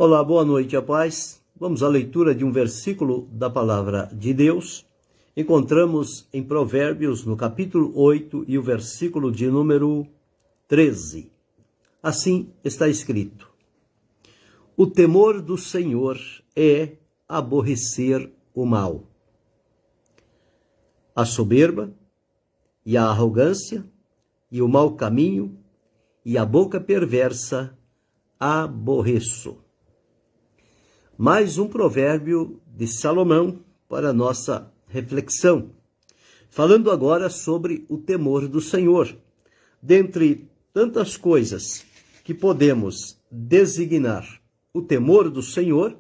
Olá, boa noite, a paz. Vamos à leitura de um versículo da palavra de Deus. Encontramos em Provérbios, no capítulo 8, e o versículo de número 13. Assim está escrito: o temor do Senhor é aborrecer o mal. A soberba e a arrogância e o mau caminho e a boca perversa aborreço. Mais um provérbio de Salomão para nossa reflexão, falando agora sobre o temor do Senhor. Dentre tantas coisas que podemos designar o temor do Senhor,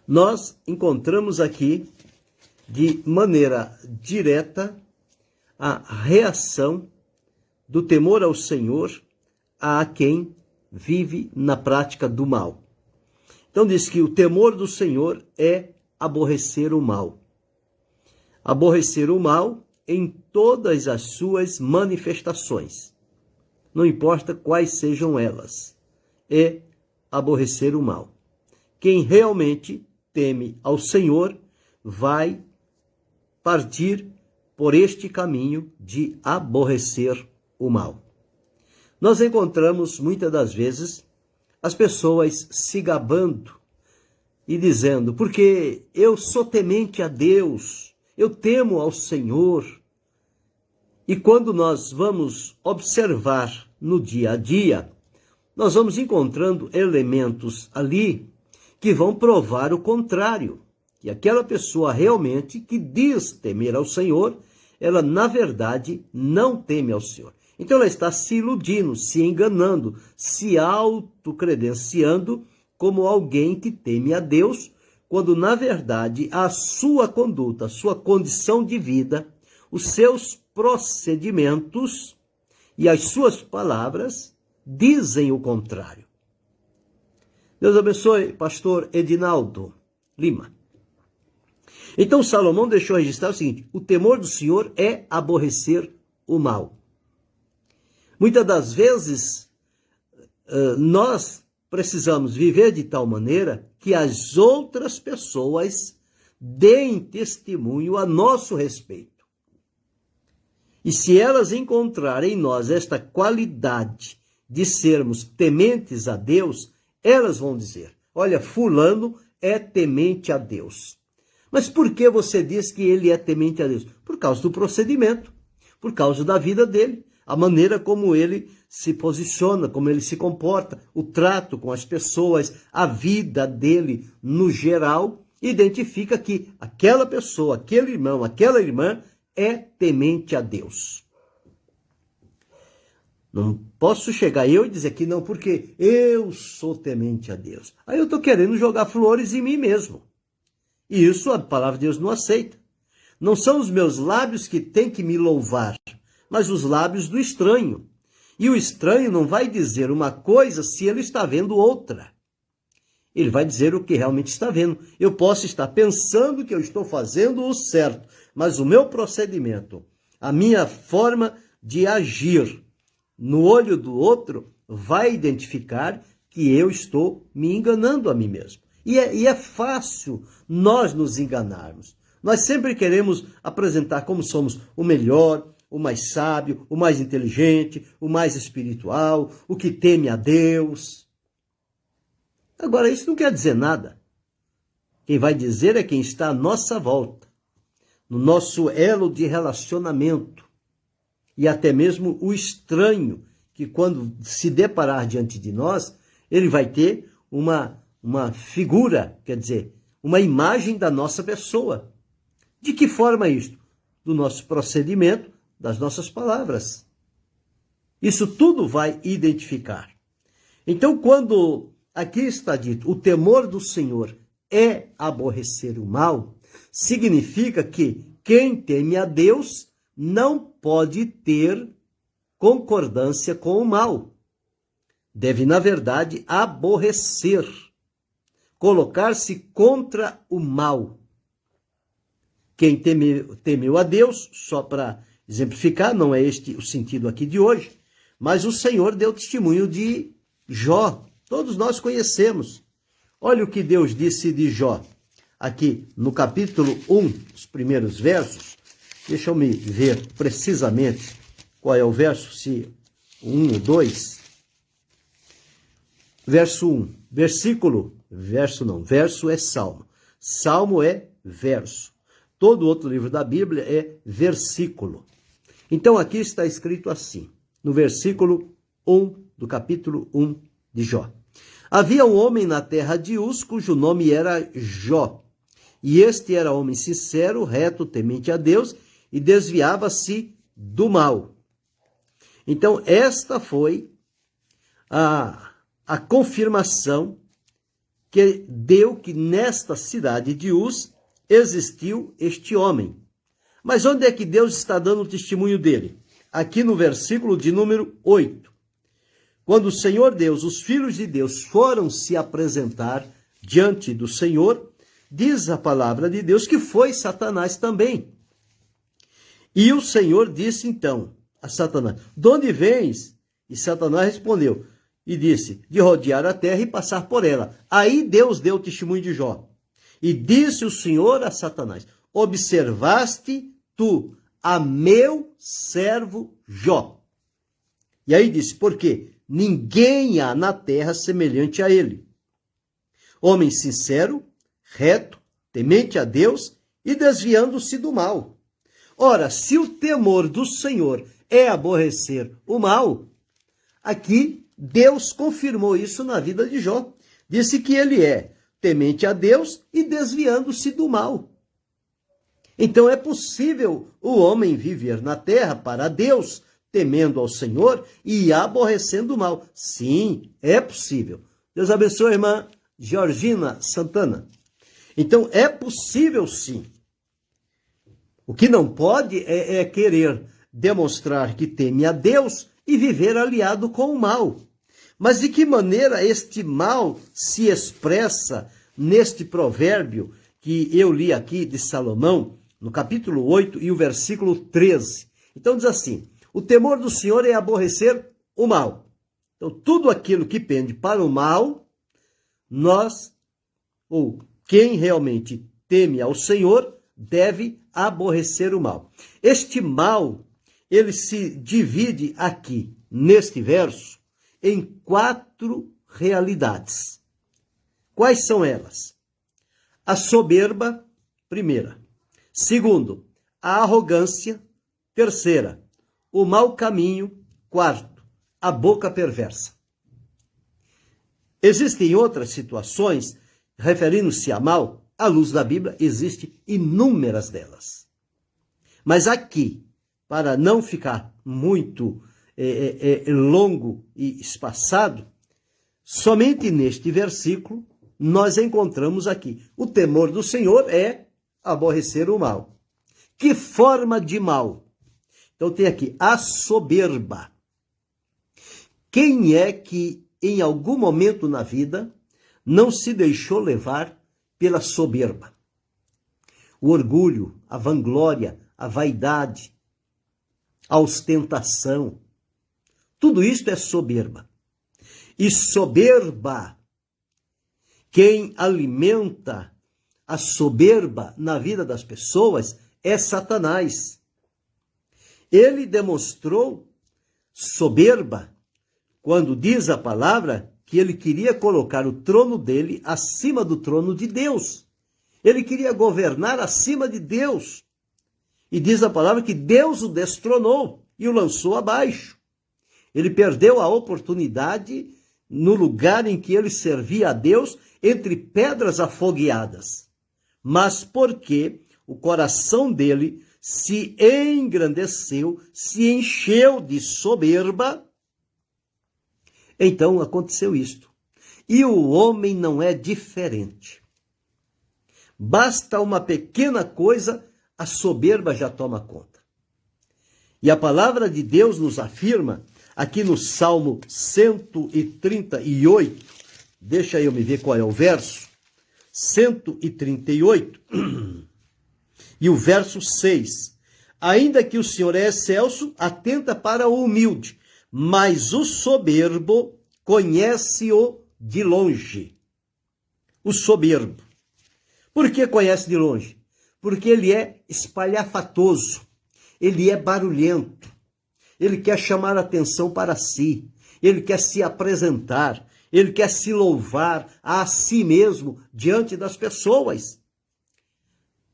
nós encontramos aqui, de maneira direta, a reação do temor ao Senhor a quem vive na prática do mal. Então diz que o temor do Senhor é aborrecer o mal. Aborrecer o mal em todas as suas manifestações. Não importa quais sejam elas. É aborrecer o mal. Quem realmente teme ao Senhor vai partir por este caminho de aborrecer o mal. Nós encontramos muitas das vezes as pessoas se gabando e dizendo: porque eu sou temente a Deus, eu temo ao Senhor. E quando nós vamos observar no dia a dia, nós vamos encontrando elementos ali que vão provar o contrário, que aquela pessoa realmente que diz temer ao Senhor, ela na verdade não teme ao Senhor. Então ela está se iludindo, se enganando, se autocredenciando como alguém que teme a Deus, quando na verdade a sua conduta, a sua condição de vida, os seus procedimentos e as suas palavras dizem o contrário. Deus abençoe, pastor Edinaldo Lima. Então Salomão deixou registrar o seguinte: o temor do Senhor é aborrecer o mal. Muitas das vezes, nós precisamos viver de tal maneira que as outras pessoas deem testemunho a nosso respeito. E se elas encontrarem em nós esta qualidade de sermos tementes a Deus, elas vão dizer: olha, fulano é temente a Deus. Mas por que você diz que ele é temente a Deus? Por causa do procedimento, por causa da vida dele. A maneira como ele se posiciona, como ele se comporta, o trato com as pessoas, a vida dele no geral, identifica que aquela pessoa, aquele irmão, aquela irmã é temente a Deus. Não posso chegar eu e dizer que não, porque eu sou temente a Deus. Aí eu estou querendo jogar flores em mim mesmo. E isso a palavra de Deus não aceita. Não são os meus lábios que têm que me louvar, mas os lábios do estranho. E o estranho não vai dizer uma coisa se ele está vendo outra. Ele vai dizer o que realmente está vendo. Eu posso estar pensando que eu estou fazendo o certo, mas o meu procedimento, a minha forma de agir no olho do outro vai identificar que eu estou me enganando a mim mesmo. E é fácil nós nos enganarmos. Nós sempre queremos apresentar como somos o melhor, o mais sábio, o mais inteligente, o mais espiritual, o que teme a Deus. Agora, isso não quer dizer nada. Quem vai dizer é quem está à nossa volta, no nosso elo de relacionamento. E até mesmo o estranho, que quando se deparar diante de nós, ele vai ter uma figura, quer dizer, uma imagem da nossa pessoa. De que forma isto? Do nosso procedimento, das nossas palavras. Isso tudo vai identificar. Então, quando aqui está dito, o temor do Senhor é aborrecer o mal, significa que quem teme a Deus não pode ter concordância com o mal. Deve, na verdade, aborrecer, colocar-se contra o mal. Quem temeu a Deus, só para exemplificar, não é este o sentido aqui de hoje, mas o Senhor deu testemunho de Jó, Todos nós conhecemos. Olha o que Deus disse de Jó. Aqui no capítulo 1, os primeiros versos. Deixa eu me ver precisamente qual é o verso, se 1 ou 2. Verso 1. Verso é salmo. Salmo é verso. Todo outro livro da Bíblia é versículo. Então aqui está escrito assim, no versículo 1 do capítulo 1 de Jó. Havia um homem na terra de Uz, cujo nome era Jó. E este era homem sincero, reto, temente a Deus, e desviava-se do mal. Então esta foi a confirmação que deu que nesta cidade de Uz existiu este homem. Mas onde é que Deus está dando o testemunho dele? Aqui no versículo de número 8. Quando o Senhor Deus, os filhos de Deus, foram se apresentar diante do Senhor, diz a palavra de Deus que foi Satanás também. E o Senhor disse então a Satanás, de onde vens? E Satanás respondeu e disse, de rodear a terra e passar por ela. Aí Deus deu o testemunho de Jó. E disse o Senhor a Satanás, observaste tu a meu servo Jó. E aí disse, por quê? Ninguém há na terra semelhante a ele. Homem sincero, reto, temente a Deus e desviando-se do mal. Ora, se o temor do Senhor é aborrecer o mal, aqui Deus confirmou isso na vida de Jó. Disse que ele é temente a Deus e desviando-se do mal. Então é possível o homem viver na terra para Deus, temendo ao Senhor e aborrecendo o mal. Sim, é possível. Deus abençoe a irmã Georgina Santana. Então é possível sim. O que não pode é querer demonstrar que teme a Deus e viver aliado com o mal. Mas de que maneira este mal se expressa neste provérbio que eu li aqui de Salomão, no capítulo 8 e o versículo 13. Então diz assim, o temor do Senhor é aborrecer o mal. Então tudo aquilo que pende para o mal, nós, ou quem realmente teme ao Senhor, deve aborrecer o mal. Este mal, ele se divide aqui, neste verso, em 4 realidades. Quais são elas? A soberba, primeira. Segundo, a arrogância. Terceira, o mau caminho. Quarto, a boca perversa. Existem outras situações, referindo-se a mal, à luz da Bíblia, existem inúmeras delas. Mas aqui, para não ficar muito longo e espaçado, somente neste versículo, nós encontramos aqui, o temor do Senhor é aborrecer o mal. Que forma de mal? Então tem aqui a soberba. Quem é que em algum momento na vida não se deixou levar pela soberba? O orgulho, a vanglória, a vaidade, a ostentação. Tudo isto é soberba. E soberba, quem alimenta a soberba na vida das pessoas é Satanás. Ele demonstrou soberba quando diz a palavra que ele queria colocar o trono dele acima do trono de Deus. Ele queria governar acima de Deus. E diz a palavra que Deus o destronou e o lançou abaixo. Ele perdeu a oportunidade no lugar em que ele servia a Deus entre pedras afogueadas. Mas porque o coração dele se engrandeceu, se encheu de soberba, então aconteceu isto. E o homem não é diferente. Basta uma pequena coisa, a soberba já toma conta. E a palavra de Deus nos afirma, aqui no Salmo 138, deixa eu me ver qual é o verso, 138, e o verso 6. Ainda que o Senhor é excelso, atenta para o humilde, mas o soberbo conhece o de longe. O soberbo. Por que conhece de longe? Porque ele é espalhafatoso, ele é barulhento, ele quer chamar a atenção para si, ele quer se apresentar, ele quer se louvar a si mesmo diante das pessoas.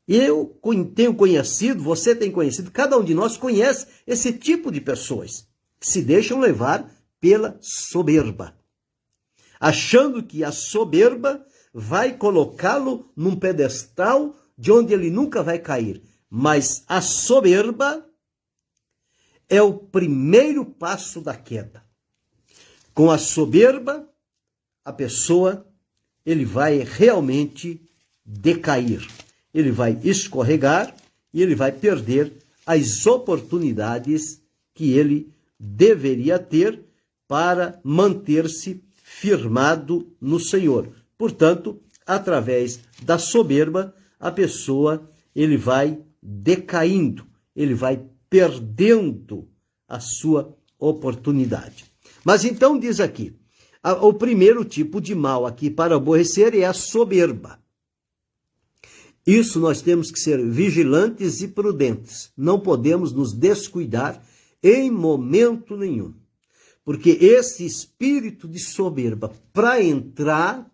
Eu tenho conhecido, você tem conhecido, cada um de nós conhece esse tipo de pessoas que se deixam levar pela soberba, achando que a soberba vai colocá-lo num pedestal de onde ele nunca vai cair. Mas a soberba é o primeiro passo da queda. Com a soberba, a pessoa, ele vai realmente decair. Ele vai escorregar e ele vai perder as oportunidades que ele deveria ter para manter-se firmado no Senhor. Portanto, através da soberba, a pessoa, ele vai decaindo, ele vai perdendo a sua oportunidade. Mas então diz aqui, o primeiro tipo de mal aqui para aborrecer é a soberba. Isso nós temos que ser vigilantes e prudentes. Não podemos nos descuidar em momento nenhum. Porque esse espírito de soberba, para entrar,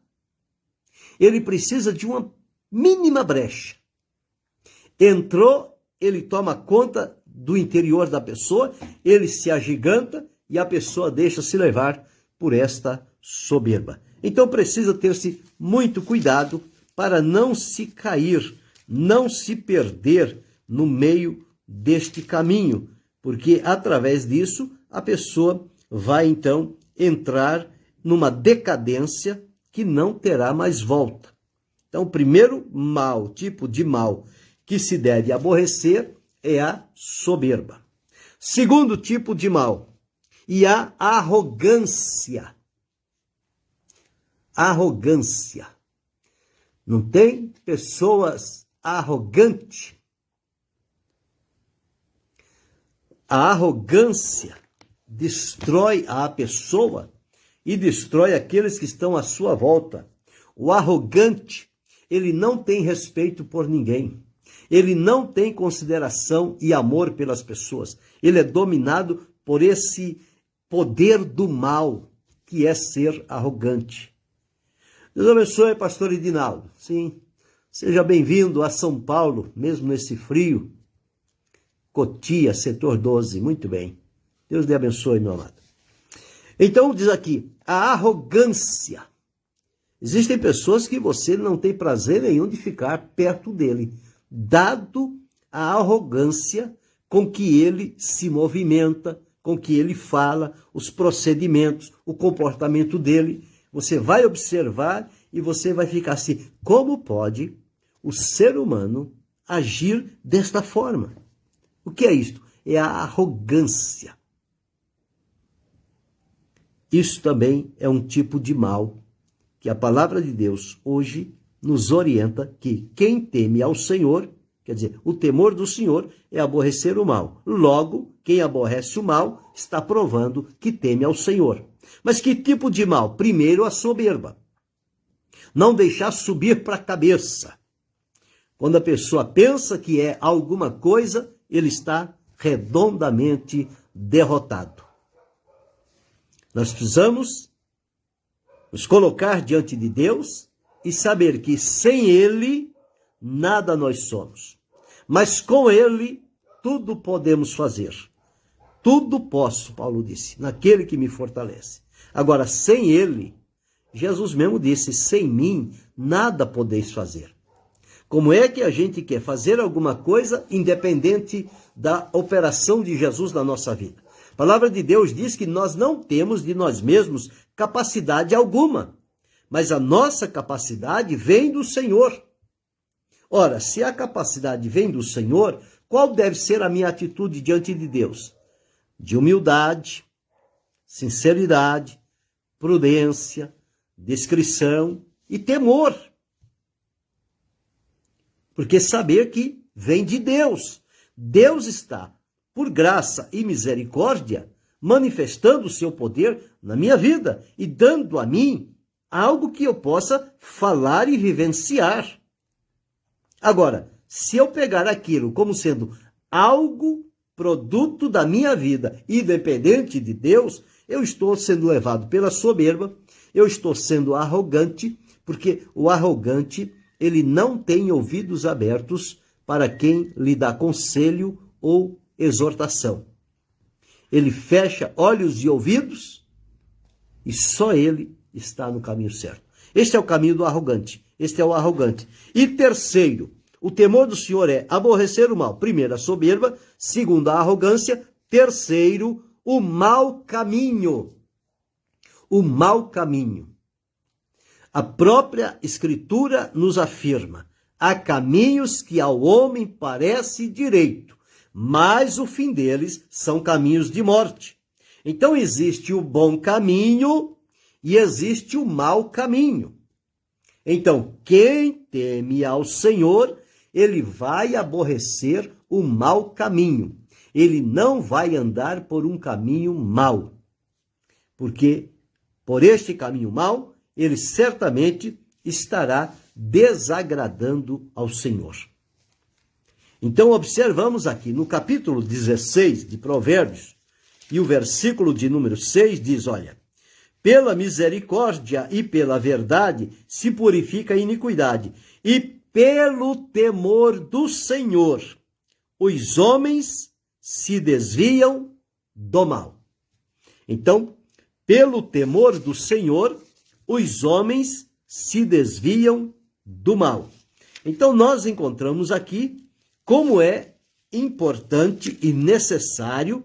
ele precisa de uma mínima brecha. Entrou, ele toma conta do interior da pessoa, ele se agiganta e a pessoa deixa-se levar por esta soberba. Então precisa ter-se muito cuidado para não se cair, não se perder no meio deste caminho, porque através disso a pessoa vai então entrar numa decadência que não terá mais volta. Então, o primeiro mal, tipo de mal que se deve aborrecer é a soberba. Segundo tipo de mal, e a arrogância. Arrogância. Não tem pessoas arrogantes? A arrogância destrói a pessoa e destrói aqueles que estão à sua volta. O arrogante, ele não tem respeito por ninguém. Ele não tem consideração e amor pelas pessoas. Ele é dominado por esse poder do mal, que é ser arrogante. Deus abençoe, pastor Edinaldo. Sim, seja bem-vindo a São Paulo, mesmo nesse frio. Cotia, setor 12, muito bem. Deus lhe abençoe, meu amado. Então, diz aqui, a arrogância. Existem pessoas que você não tem prazer nenhum de ficar perto dele, dado a arrogância com que ele se movimenta, com que ele fala, os procedimentos, o comportamento dele. Você vai observar e você vai ficar assim, como pode o ser humano agir desta forma? O que é isto? É a arrogância. Isso também é um tipo de mal que a palavra de Deus hoje nos orienta que quem teme ao Senhor, quer dizer, o temor do Senhor é aborrecer o mal. Logo, quem aborrece o mal está provando que teme ao Senhor. Mas que tipo de mal? Primeiro, a soberba. Não deixar subir para a cabeça. Quando a pessoa pensa que é alguma coisa, ele está redondamente derrotado. Nós precisamos nos colocar diante de Deus e saber que sem Ele, nada nós somos. Mas com Ele, tudo podemos fazer. Tudo posso, Paulo disse, naquele que me fortalece. Agora, sem Ele, Jesus mesmo disse, sem mim, nada podeis fazer. Como é que a gente quer fazer alguma coisa independente da operação de Jesus na nossa vida? A palavra de Deus diz que nós não temos de nós mesmos capacidade alguma, mas a nossa capacidade vem do Senhor. Ora, se a capacidade vem do Senhor, qual deve ser a minha atitude diante de Deus? De humildade, sinceridade, prudência, discrição e temor. Porque saber que vem de Deus. Deus está, por graça e misericórdia, manifestando o seu poder na minha vida e dando a mim algo que eu possa falar e vivenciar. Agora, se eu pegar aquilo como sendo algo produto da minha vida, independente de Deus, eu estou sendo levado pela soberba, eu estou sendo arrogante, porque o arrogante, ele não tem ouvidos abertos para quem lhe dá conselho ou exortação. Ele fecha olhos e ouvidos e só ele está no caminho certo. Este é o caminho do arrogante. Este é o arrogante. E terceiro, o temor do Senhor é aborrecer o mal. Primeiro, a soberba. Segundo, a arrogância. Terceiro, o mau caminho. O mau caminho. A própria Escritura nos afirma: há caminhos que ao homem parece direito, mas o fim deles são caminhos de morte. Então existe o bom caminho e existe o mau caminho. Então, quem teme ao Senhor, ele vai aborrecer o mau caminho. Ele não vai andar por um caminho mau. Porque por este caminho mau, ele certamente estará desagradando ao Senhor. Então, observamos aqui no capítulo 16 de Provérbios, e o versículo de número 6 diz, olha, pela misericórdia e pela verdade se purifica a iniquidade, e pelo temor do Senhor os homens se desviam do mal. Então, pelo temor do Senhor, os homens se desviam do mal. Então, nós encontramos aqui como é importante e necessário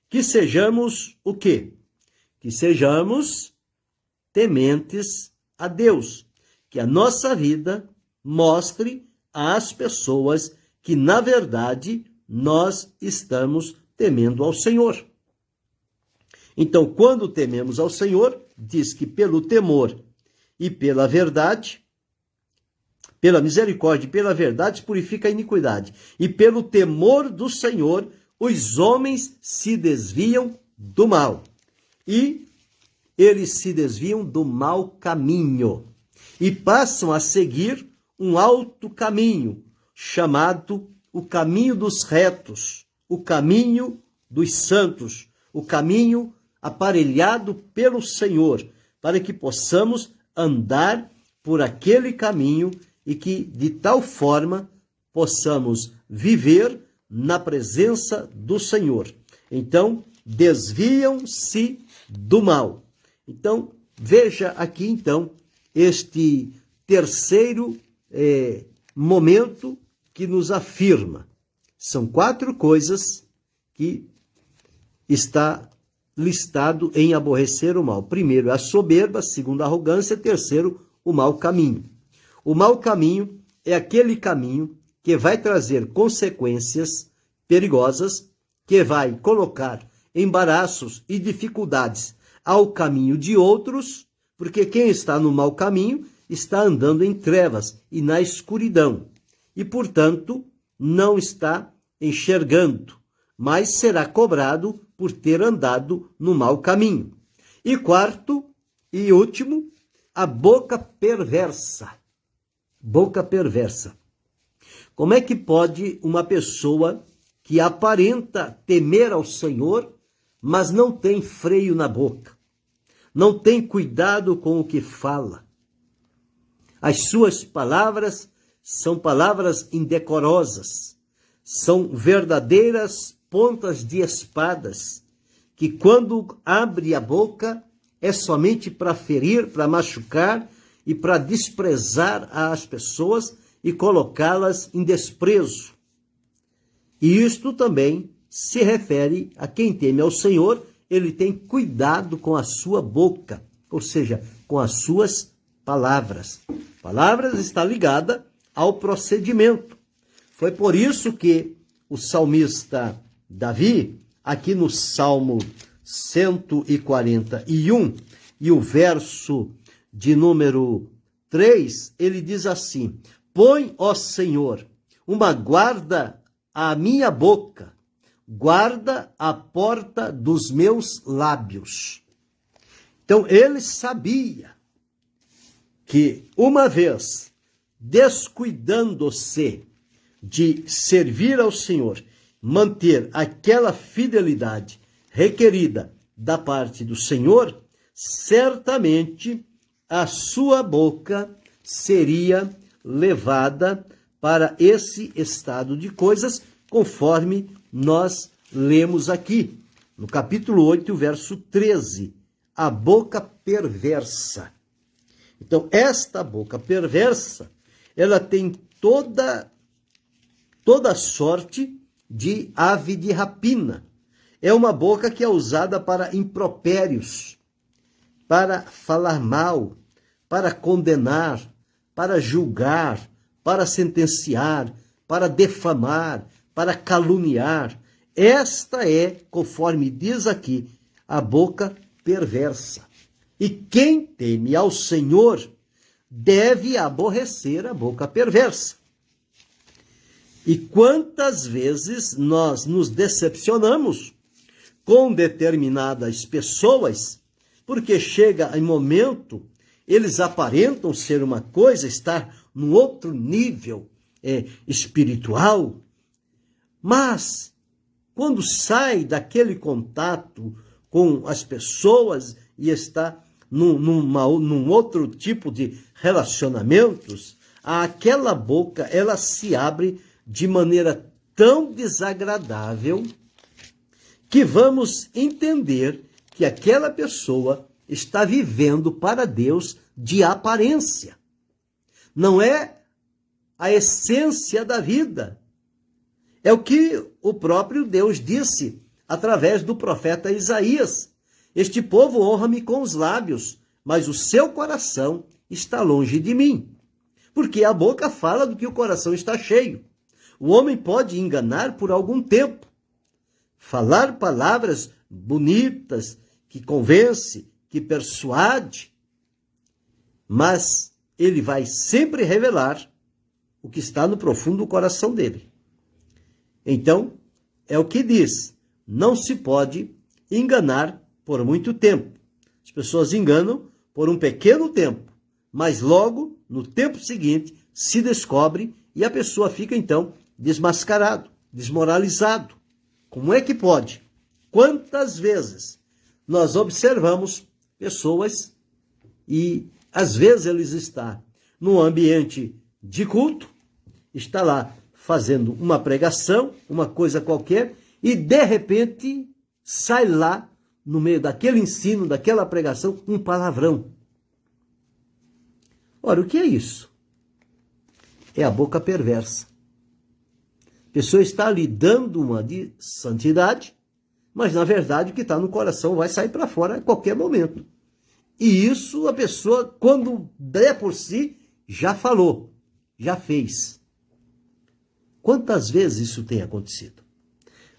que sejamos o quê? Que sejamos tementes a Deus. Que a nossa vida mostre às pessoas que, na verdade, nós estamos temendo ao Senhor. Então, quando tememos ao Senhor, diz que pelo temor e pela verdade, pela misericórdia e pela verdade, purifica a iniquidade. E pelo temor do Senhor, os homens se desviam do mal. E eles se desviam do mau caminho. E passam a seguir um alto caminho, chamado o caminho dos retos, o caminho dos santos, o caminho aparelhado pelo Senhor, para que possamos andar por aquele caminho e que, de tal forma, possamos viver na presença do Senhor. Então, desviam-se do mal. Então, veja aqui, então, este terceiro momento que nos afirma. São 4 coisas que está listado em aborrecer o mal. Primeiro, a soberba. Segundo, a arrogância. Terceiro, o mau caminho. O mau caminho é aquele caminho que vai trazer consequências perigosas, que vai colocar embaraços e dificuldades ao caminho de outros, porque quem está no mau caminho está andando em trevas e na escuridão, e, portanto, não está enxergando, mas será cobrado por ter andado no mau caminho. E quarto e último, a boca perversa. Boca perversa. Como é que pode uma pessoa que aparenta temer ao Senhor, mas não tem freio na boca, não tem cuidado com o que fala? As suas palavras são palavras indecorosas, são verdadeiras pontas de espadas, que quando abre a boca é somente para ferir, para machucar e para desprezar as pessoas e colocá-las em desprezo. E isto também se refere a quem teme ao Senhor, ele tem cuidado com a sua boca, ou seja, com as suas palavras. Palavras está ligada ao procedimento. Foi por isso que o salmista Davi, aqui no Salmo 141 e o verso de número 3, ele diz assim: põe, ó Senhor, uma guarda à minha boca, guarda a porta dos meus lábios. Então, ele sabia que, uma vez descuidando-se de servir ao Senhor, manter aquela fidelidade requerida da parte do Senhor, certamente a sua boca seria levada para esse estado de coisas, conforme nós lemos aqui, no capítulo 8, verso 13, a boca perversa. Então, esta boca perversa, ela tem toda sorte de ave de rapina. É uma boca que é usada para impropérios, para falar mal, para condenar, para julgar, para sentenciar, para defamar, para caluniar. Esta é, conforme diz aqui, a boca perversa. E quem teme ao Senhor deve aborrecer a boca perversa. E quantas vezes nós nos decepcionamos com determinadas pessoas, porque chega em momento, eles aparentam ser uma coisa, estar num outro nível espiritual, mas quando sai daquele contato com as pessoas e está num outro tipo de relacionamentos, aquela boca, ela se abre de maneira tão desagradável que vamos entender que aquela pessoa está vivendo para Deus de aparência. Não é a essência da vida. É o que o próprio Deus disse através do profeta Isaías. Este povo honra-me com os lábios, mas o seu coração está longe de mim. Porque a boca fala do que o coração está cheio. O homem pode enganar por algum tempo, falar palavras bonitas, que convence, que persuade, mas ele vai sempre revelar o que está no profundo do coração dele. Então, é o que diz, não se pode enganar por muito tempo. As pessoas enganam por um pequeno tempo, mas logo, no tempo seguinte, se descobre e a pessoa fica, então, desmascarado, desmoralizado. Como é que pode? Quantas vezes nós observamos pessoas e, às vezes, eles estão num ambiente de culto, está lá fazendo uma pregação, uma coisa qualquer, e, de repente, sai lá, no meio daquele ensino, daquela pregação, um palavrão. Ora, o que é isso? É a boca perversa. A pessoa está lhe dando uma de santidade, mas, na verdade, o que está no coração vai sair para fora a qualquer momento. E isso a pessoa, quando der por si, já falou, já fez. Quantas vezes isso tem acontecido?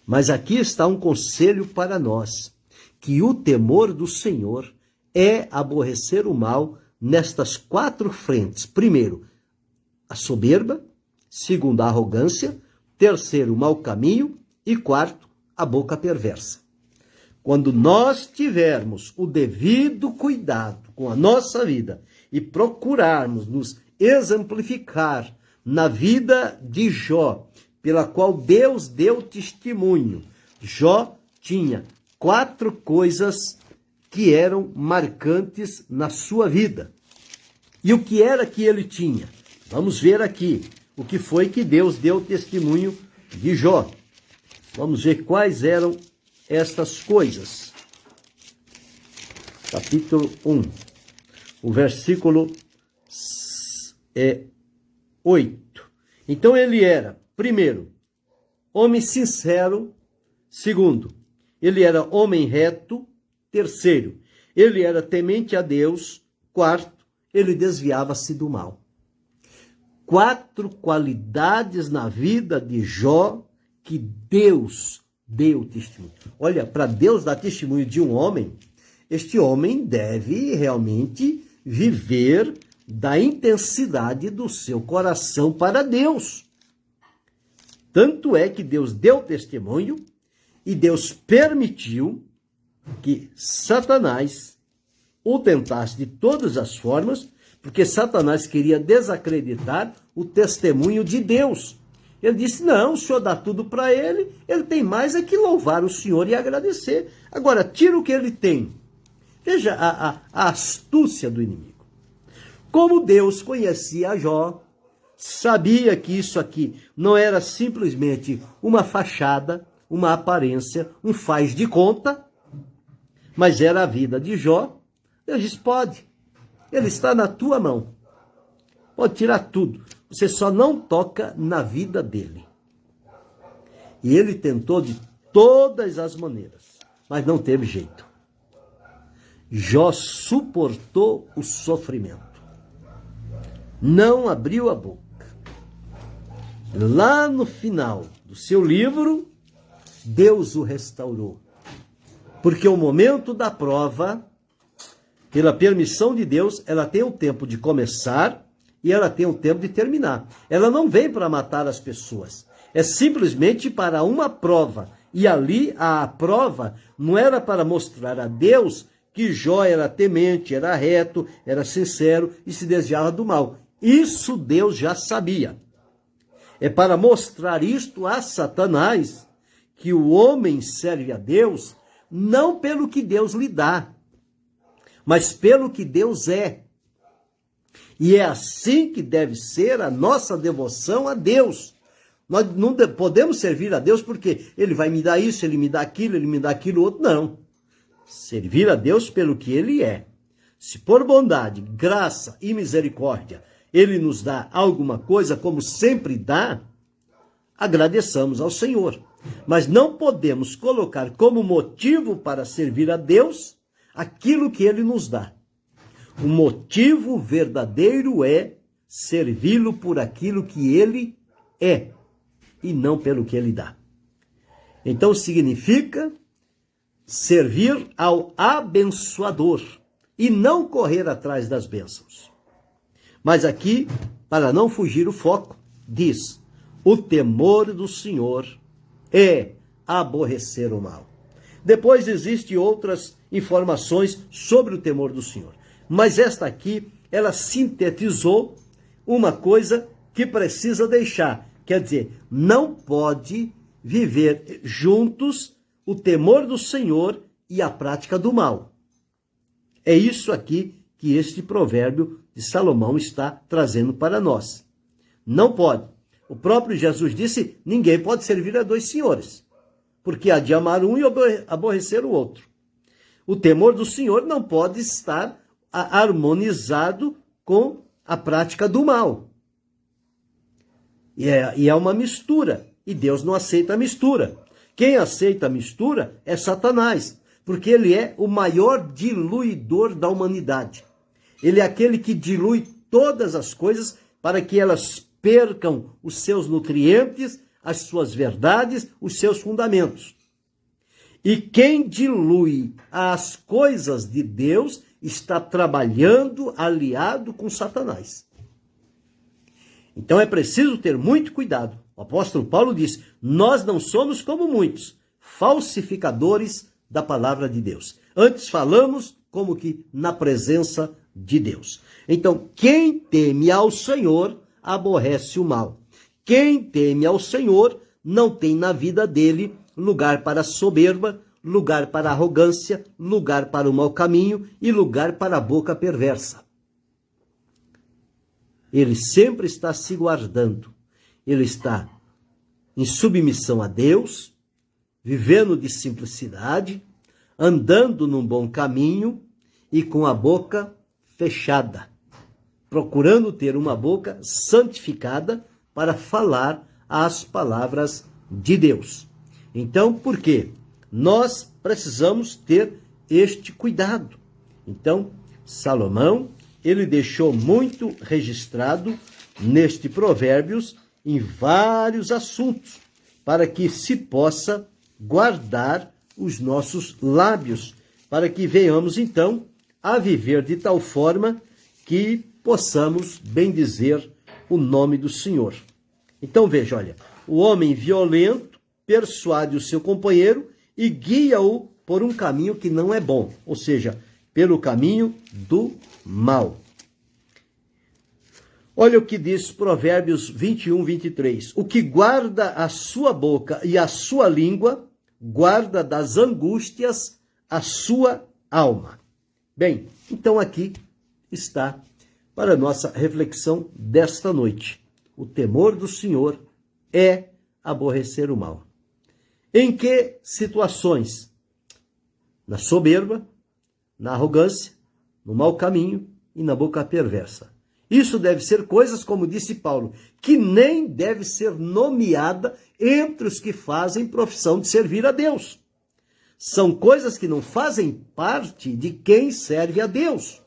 Mas aqui está um conselho para nós, que o temor do Senhor é aborrecer o mal nestas 4 frentes. Primeiro, a soberba. Segundo, a arrogância. Terceiro, o mau caminho. E quarto, a boca perversa. Quando nós tivermos o devido cuidado com a nossa vida e procurarmos nos exemplificar na vida de Jó, pela qual Deus deu testemunho, Jó tinha 4 coisas que eram marcantes na sua vida. E o que era que ele tinha? Vamos ver aqui o que foi que Deus deu testemunho de Jó. Vamos ver quais eram estas coisas. Capítulo 1, o versículo 8. Então ele era, primeiro, homem sincero. Segundo, ele era homem reto. Terceiro, ele era temente a Deus. Quarto, ele desviava-se do mal. 4 qualidades na vida de Jó que Deus deu testemunho. Olha, para Deus dar testemunho de um homem, este homem deve realmente viver da intensidade do seu coração para Deus. Tanto é que Deus deu testemunho e Deus permitiu que Satanás o tentasse de todas as formas porque Satanás queria desacreditar o testemunho de Deus. Ele disse, não, o Senhor dá tudo para ele tem mais é que louvar o Senhor e agradecer. Agora, tira o que ele tem. Veja a astúcia do inimigo. Como Deus conhecia Jó, sabia que isso aqui não era simplesmente uma fachada, uma aparência, um faz de conta, mas era a vida de Jó. Deus disse, pode, ele está na tua mão, pode tirar tudo, você só não toca na vida dele. E ele tentou de todas as maneiras, mas não teve jeito. Jó suportou o sofrimento, não abriu a boca. Lá no final do seu livro, Deus o restaurou. Porque o momento da prova, pela permissão de Deus, ela tem o tempo de começar e ela tem o tempo de terminar. Ela não vem para matar as pessoas. É simplesmente para uma prova. E ali a prova não era para mostrar a Deus que Jó era temente, era reto, era sincero e se desviava do mal. Isso Deus já sabia. É para mostrar isto a Satanás, que o homem serve a Deus não pelo que Deus lhe dá, mas pelo que Deus é. E é assim que deve ser a nossa devoção a Deus. Nós não podemos servir a Deus porque ele vai me dar isso, ele me dá aquilo, ele me dá aquilo outro. Não. Servir a Deus pelo que ele é. Se por bondade, graça e misericórdia ele nos dá alguma coisa, como sempre dá, agradeçamos ao Senhor. Mas não podemos colocar como motivo para servir a Deus aquilo que ele nos dá. O motivo verdadeiro é servi-lo por aquilo que ele é e não pelo que ele dá. Então significa servir ao abençoador e não correr atrás das bênçãos. Mas aqui, para não fugir o foco, diz: o temor do Senhor é aborrecer o mal. Depois existem outras informações sobre o temor do Senhor. Mas esta aqui, ela sintetizou uma coisa que precisa deixar. Quer dizer, não pode viver juntos o temor do Senhor e a prática do mal. É isso aqui que este provérbio de Salomão está trazendo para nós. Não pode. O próprio Jesus disse, ninguém pode servir a dois senhores, porque há de amar um e aborrecer o outro. O temor do Senhor não pode estar harmonizado com a prática do mal. E é uma mistura, e Deus não aceita a mistura. Quem aceita a mistura é Satanás, porque ele é o maior diluidor da humanidade. Ele é aquele que dilui todas as coisas para que elas percam os seus nutrientes, as suas verdades, os seus fundamentos. E quem dilui as coisas de Deus está trabalhando aliado com Satanás. Então é preciso ter muito cuidado. O apóstolo Paulo diz, nós não somos como muitos, falsificadores da palavra de Deus. Antes falamos como que na presença de Deus. Então, quem teme ao Senhor aborrece o mal. Quem teme ao Senhor não tem na vida dele lugar para a soberba, lugar para a arrogância, lugar para o mau caminho e lugar para a boca perversa. Ele sempre está se guardando. Ele está em submissão a Deus, vivendo de simplicidade, andando num bom caminho e com a boca fechada, procurando ter uma boca santificada para falar as palavras de Deus. Então, por quê? Nós precisamos ter este cuidado. Então, Salomão, ele deixou muito registrado neste Provérbios em vários assuntos, para que se possa guardar os nossos lábios, para que venhamos então a viver de tal forma que possamos bendizer o nome do Senhor. Então veja, olha, o homem violento persuade o seu companheiro e guia-o por um caminho que não é bom, ou seja, pelo caminho do mal. Olha o que diz Provérbios 21, 23. O que guarda a sua boca e a sua língua, guarda das angústias a sua alma. Bem, então aqui está para a nossa reflexão desta noite. O temor do Senhor é aborrecer o mal. Em que situações? Na soberba, na arrogância, no mau caminho e na boca perversa. Isso deve ser coisas, como disse Paulo, que nem deve ser nomeada entre os que fazem profissão de servir a Deus. São coisas que não fazem parte de quem serve a Deus.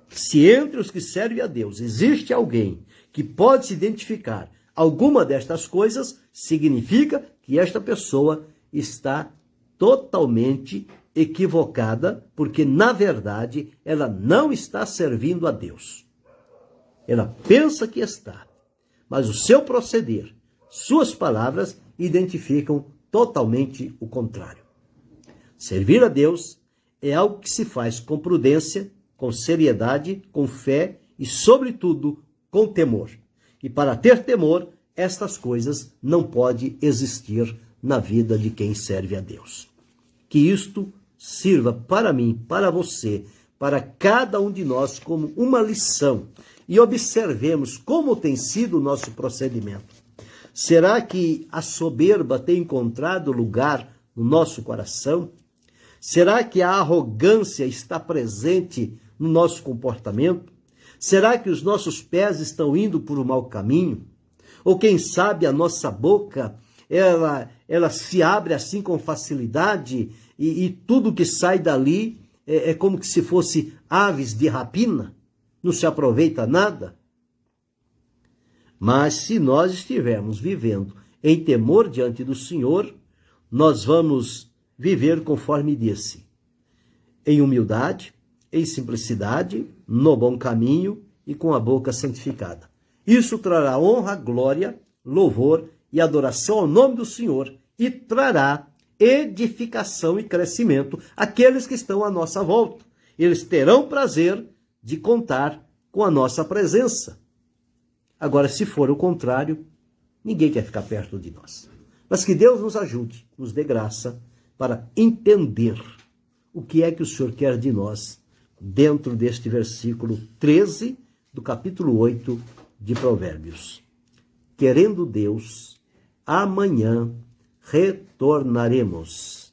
Se entre os que servem a Deus existe alguém que pode se identificar alguma destas coisas, significa que esta pessoa está totalmente equivocada, porque, na verdade, ela não está servindo a Deus. Ela pensa que está, mas o seu proceder, suas palavras, identificam totalmente o contrário. Servir a Deus é algo que se faz com prudência, com seriedade, com fé e, sobretudo, com temor. E para ter temor, estas coisas não podem existir na vida de quem serve a Deus. Que isto sirva para mim, para você, para cada um de nós como uma lição e observemos como tem sido o nosso procedimento. Será que a soberba tem encontrado lugar no nosso coração? Será que a arrogância está presente no nosso comportamento? Será que os nossos pés estão indo por um mau caminho? Ou quem sabe a nossa boca, ela se abre assim com facilidade e tudo que sai dali é como que se fosse aves de rapina, não se aproveita nada? Mas se nós estivermos vivendo em temor diante do Senhor, nós vamos viver conforme disse, em humildade, em simplicidade, no bom caminho e com a boca santificada. Isso trará honra, glória, louvor e adoração ao nome do Senhor e trará edificação e crescimento àqueles que estão à nossa volta. Eles terão prazer de contar com a nossa presença. Agora, se for o contrário, ninguém quer ficar perto de nós. Mas que Deus nos ajude, nos dê graça para entender o que é que o Senhor quer de nós dentro deste versículo 13 do capítulo 8 de Provérbios. Querendo Deus, amanhã retornaremos.